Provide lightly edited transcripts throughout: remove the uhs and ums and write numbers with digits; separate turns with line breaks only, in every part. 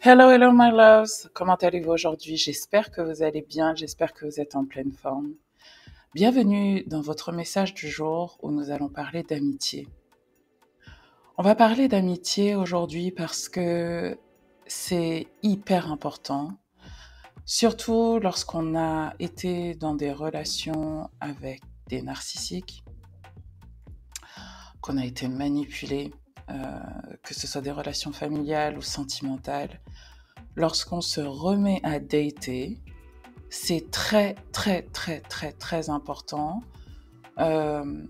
Hello, hello, my loves. Comment allez-vous aujourd'hui? J'espère que vous allez bien. J'espère que vous êtes en pleine forme. Bienvenue dans votre message du jour où nous allons parler d'amitié. On va parler d'amitié aujourd'hui parce que c'est hyper important, surtout lorsqu'on a été dans des relations avec des narcissiques, qu'on a été manipulé, que ce soit des relations familiales ou sentimentales. Lorsqu'on se remet à dater, c'est très, très, très, très, très important euh,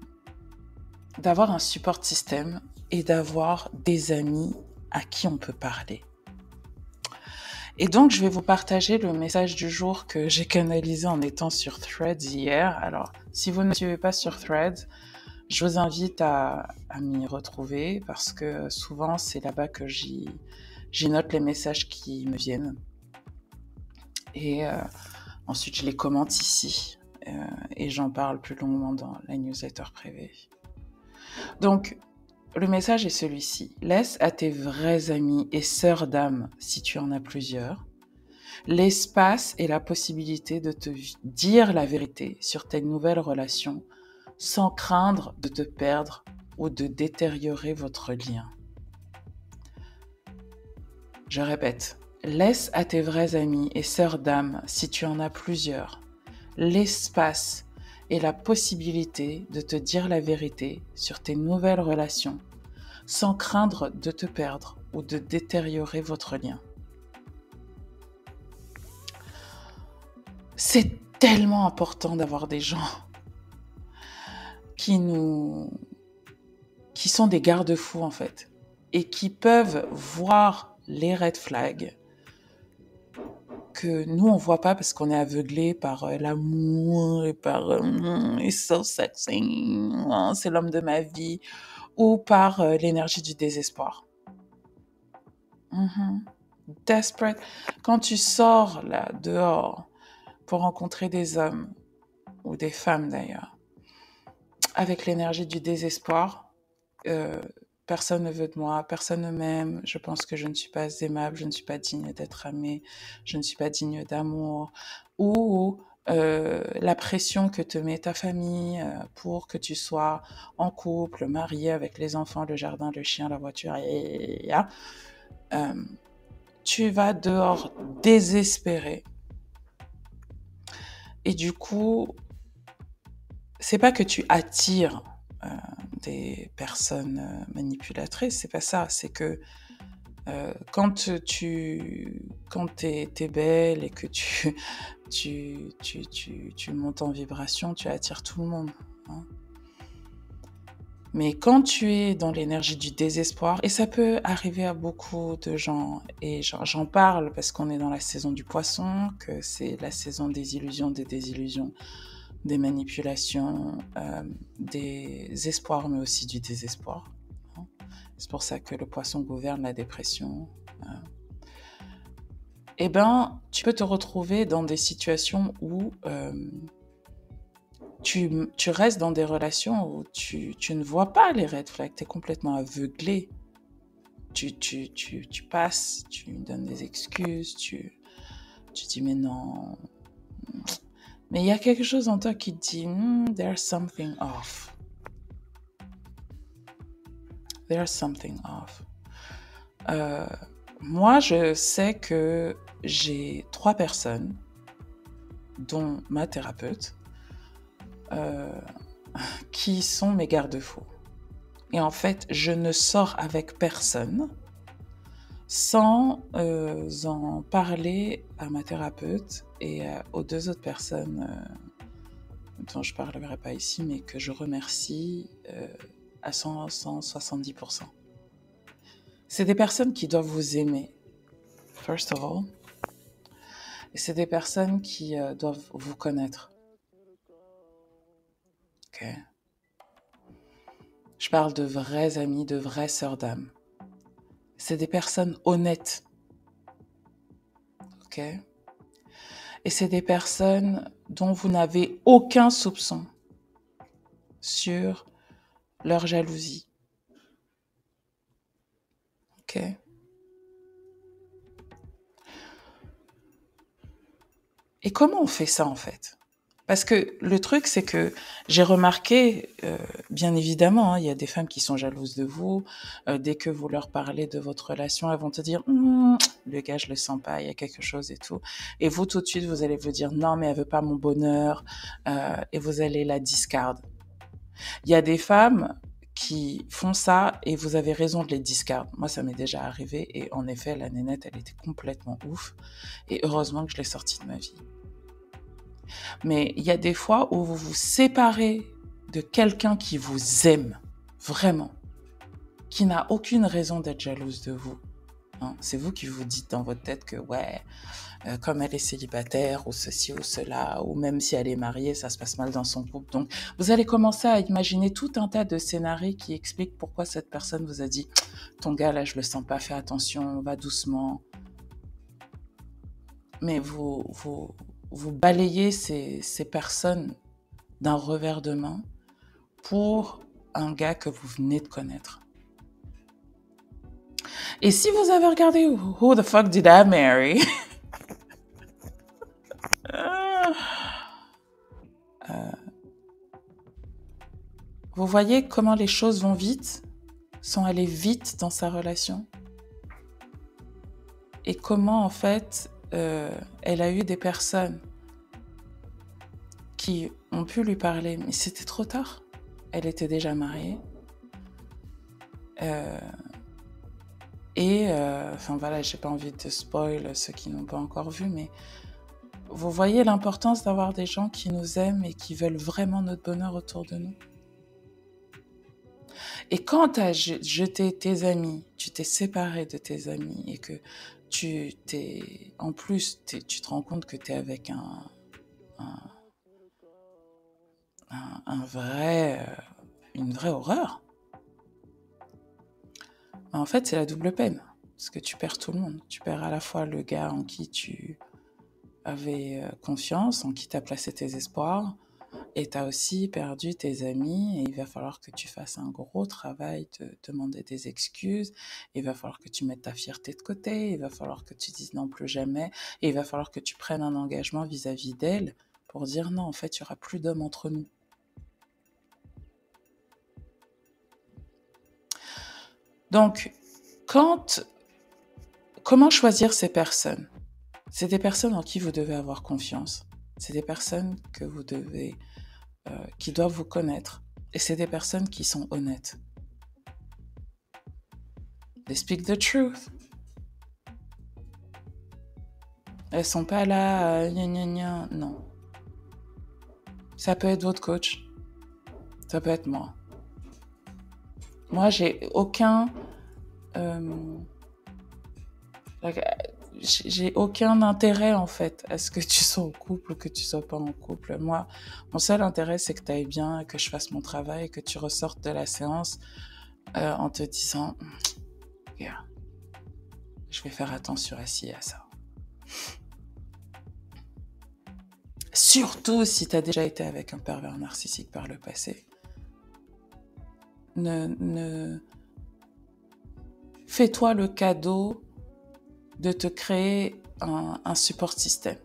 d'avoir un support système et d'avoir des amis à qui on peut parler. Et donc, je vais vous partager le message du jour que j'ai canalisé en étant sur Threads hier. Alors, si vous ne me suivez pas sur Threads, je vous invite à m'y retrouver parce que souvent, c'est là-bas que j'y note les messages qui me viennent. Et ensuite, je les commente ici et j'en parle plus longuement dans la newsletter privée. Donc, le message est celui-ci. Laisse à tes vrais amis et sœurs d'âme, si tu en as plusieurs, l'espace et la possibilité de te dire la vérité sur tes nouvelles relations sans craindre de te perdre ou de détériorer votre lien. Je répète, laisse à tes vrais amis et sœurs d'âme, si tu en as plusieurs, l'espace et la possibilité de te dire la vérité sur tes nouvelles relations sans craindre de te perdre ou de détériorer votre lien. C'est tellement important d'avoir des gens qui sont des garde-fous en fait et qui peuvent voir les red flags que nous on voit pas parce qu'on est aveuglé par l'amour et par it's so sexy, c'est l'homme de ma vie, ou par l'énergie du désespoir. Desperate. Quand tu sors là dehors pour rencontrer des hommes ou des femmes d'ailleurs avec l'énergie du désespoir, personne ne veut de moi, personne ne m'aime, je pense que je ne suis pas aimable, je ne suis pas digne d'être aimée, je ne suis pas digne d'amour, ou la pression que te met ta famille pour que tu sois en couple, marié avec les enfants, le jardin, le chien, la voiture, tu vas dehors désespéré. Et du coup, c'est pas que tu attires des personnes manipulatrices, c'est pas ça. C'est que quand t'es belle et que tu montes en vibration, tu attires tout le monde. Hein. Mais quand tu es dans l'énergie du désespoir, et ça peut arriver à beaucoup de gens, et j'en parle parce qu'on est dans la saison du poisson, que c'est la saison des illusions, des désillusions, des manipulations, des espoirs, mais aussi du désespoir. Hein. C'est pour ça que le poisson gouverne la dépression. Eh ben, tu peux te retrouver dans des situations où tu restes dans des relations où tu ne vois pas les red flags, tu es complètement aveuglé. Tu passes, tu donnes des excuses, tu dis mais non. Mais il y a quelque chose en toi qui te dit there's something off. There's something off. Moi, je sais que j'ai 3 personnes, dont ma thérapeute, qui sont mes garde-fous. Et en fait, je ne sors avec personne sans en parler à ma thérapeute et aux 2 autres personnes dont je ne parlerai pas ici, mais que je remercie à 170%. C'est des personnes qui doivent vous aimer, first of all. Et c'est des personnes qui doivent vous connaître. Ok. Je parle de vrais amis, de vraies sœurs d'âme. C'est des personnes honnêtes. Ok. Et c'est des personnes dont vous n'avez aucun soupçon sur leur jalousie. Ok. Et comment on fait ça en fait? Parce que le truc, c'est que j'ai remarqué, bien évidemment, hein, il y a des femmes qui sont jalouses de vous. Dès que vous leur parlez de votre relation, elles vont te dire le gars, je le sens pas, il y a quelque chose et tout. Et vous, tout de suite, vous allez vous dire non, mais elle veut pas mon bonheur, et vous allez la discard. Il y a des femmes qui font ça et vous avez raison de les discard. Moi, ça m'est déjà arrivé et en effet, la nénette, elle était complètement ouf. Et heureusement que je l'ai sortie de ma vie. Mais il y a des fois où vous vous séparez de quelqu'un qui vous aime, vraiment, qui n'a aucune raison d'être jalouse de vous. Hein. C'est vous qui vous dites dans votre tête que, ouais, comme elle est célibataire, ou ceci ou cela, ou même si elle est mariée, ça se passe mal dans son couple. Donc, vous allez commencer à imaginer tout un tas de scénarios qui expliquent pourquoi cette personne vous a dit « Ton gars, là, je le sens pas, fais attention, va doucement. » Mais vous balayez ces personnes d'un revers de main pour un gars que vous venez de connaître. Et si vous avez regardé Who the fuck did I marry? Vous voyez comment les choses vont vite, sont allées vite dans sa relation, et comment en fait elle a eu des personnes qui ont pu lui parler, mais c'était trop tard. Elle était déjà mariée. Enfin voilà, j'ai pas envie de spoil ceux qui n'ont pas encore vu, mais vous voyez l'importance d'avoir des gens qui nous aiment et qui veulent vraiment notre bonheur autour de nous. Et quand tu as jeté tes amis, tu t'es séparé de tes amis et que en plus, tu te rends compte que tu es avec une vraie horreur. En fait, c'est la double peine. Parce que tu perds tout le monde. Tu perds à la fois le gars en qui tu avais confiance, en qui tu as placé tes espoirs, et tu as aussi perdu tes amis, et il va falloir que tu fasses un gros travail de demander des excuses, il va falloir que tu mettes ta fierté de côté, il va falloir que tu dises non plus jamais, et il va falloir que tu prennes un engagement vis-à-vis d'elle pour dire non, en fait, il n'y aura plus d'hommes entre nous. Donc, comment choisir ces personnes? C'est des personnes en qui vous devez avoir confiance. C'est des personnes que vous devez, qui doivent vous connaître. Et c'est des personnes qui sont honnêtes. They speak the truth. Elles sont pas là, gna gna gna. Non. Ça peut être votre coach. Ça peut être moi. Moi, j'ai aucun intérêt en fait à ce que tu sois en couple ou que tu sois pas en couple. Moi, mon seul intérêt, c'est que tu ailles bien, que je fasse mon travail, que tu ressortes de la séance en te disant yeah, je vais faire attention à ci et à ça. Surtout si tu as déjà été avec un pervers narcissique par le passé. Fais-toi le cadeau de te créer un support système.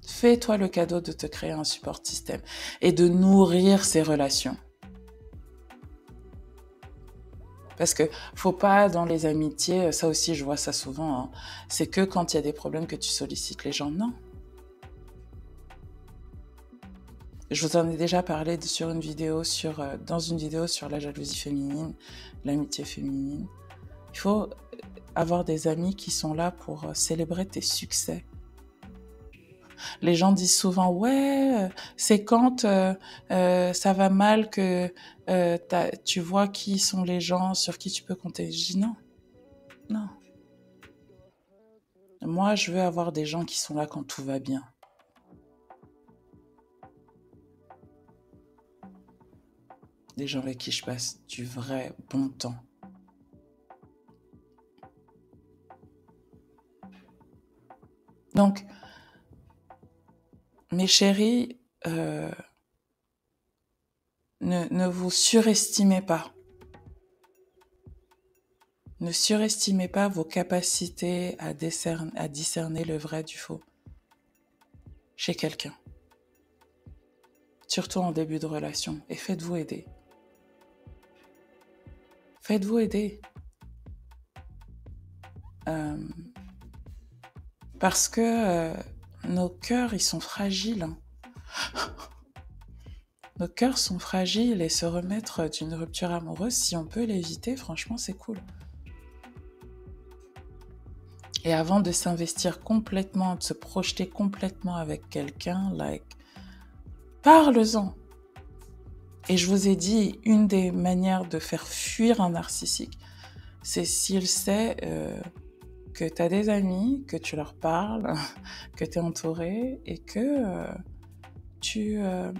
Fais-toi le cadeau de te créer un support système et de nourrir ces relations. Parce que faut pas dans les amitiés, ça aussi je vois ça souvent, hein, c'est que quand il y a des problèmes que tu sollicites les gens. Non. Je vous en ai déjà parlé dans une vidéo sur la jalousie féminine, l'amitié féminine. Il faut avoir des amis qui sont là pour célébrer tes succès. Les gens disent souvent, ouais, c'est quand ça va mal que tu vois qui sont les gens sur qui tu peux compter. Je dis non. Moi, je veux avoir des gens qui sont là quand tout va bien. Des gens avec qui je passe du vrai bon temps. Donc, mes chéris, ne vous surestimez pas. Ne surestimez pas vos capacités à discerner le vrai du faux chez quelqu'un, surtout en début de relation, et faites-vous aider. Faites-vous aider. Parce que nos cœurs, ils sont fragiles. Nos cœurs sont fragiles et se remettre d'une rupture amoureuse, si on peut l'éviter, franchement, c'est cool. Et avant de s'investir complètement, de se projeter complètement avec quelqu'un, parle-en. Et je vous ai dit, une des manières de faire fuir un narcissique, c'est s'il sait que tu as des amis, que tu leur parles, que tu es entouré et que tu es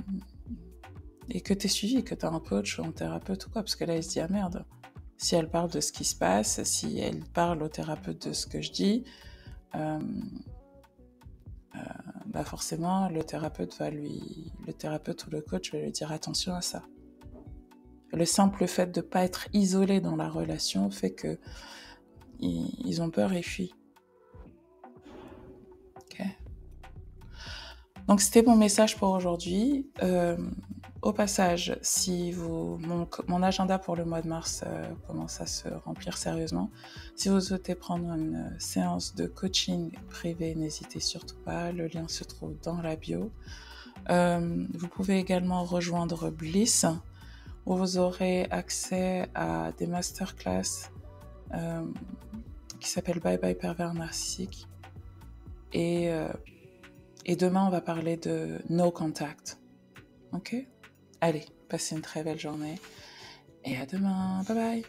suivi, que tu as un coach ou un thérapeute ou quoi. Parce que là, il se dit, ah merde, si elle parle de ce qui se passe, si elle parle au thérapeute de ce que je dis, bah forcément, le thérapeute ou le coach va lui dire attention à ça. Le simple fait de ne pas être isolé dans la relation fait que ils ont peur et fuient. Okay. Donc c'était mon message pour aujourd'hui. Au passage, si mon agenda pour le mois de mars commence à se remplir sérieusement, si vous souhaitez prendre une séance de coaching privé, n'hésitez surtout pas, le lien se trouve dans la bio. Vous pouvez également rejoindre Bliss, où vous aurez accès à des masterclass qui s'appellent Bye Bye Pervers Narcissique. Et demain, on va parler de No Contact. Ok ? Allez, passez une très belle journée. Et à demain. Bye bye.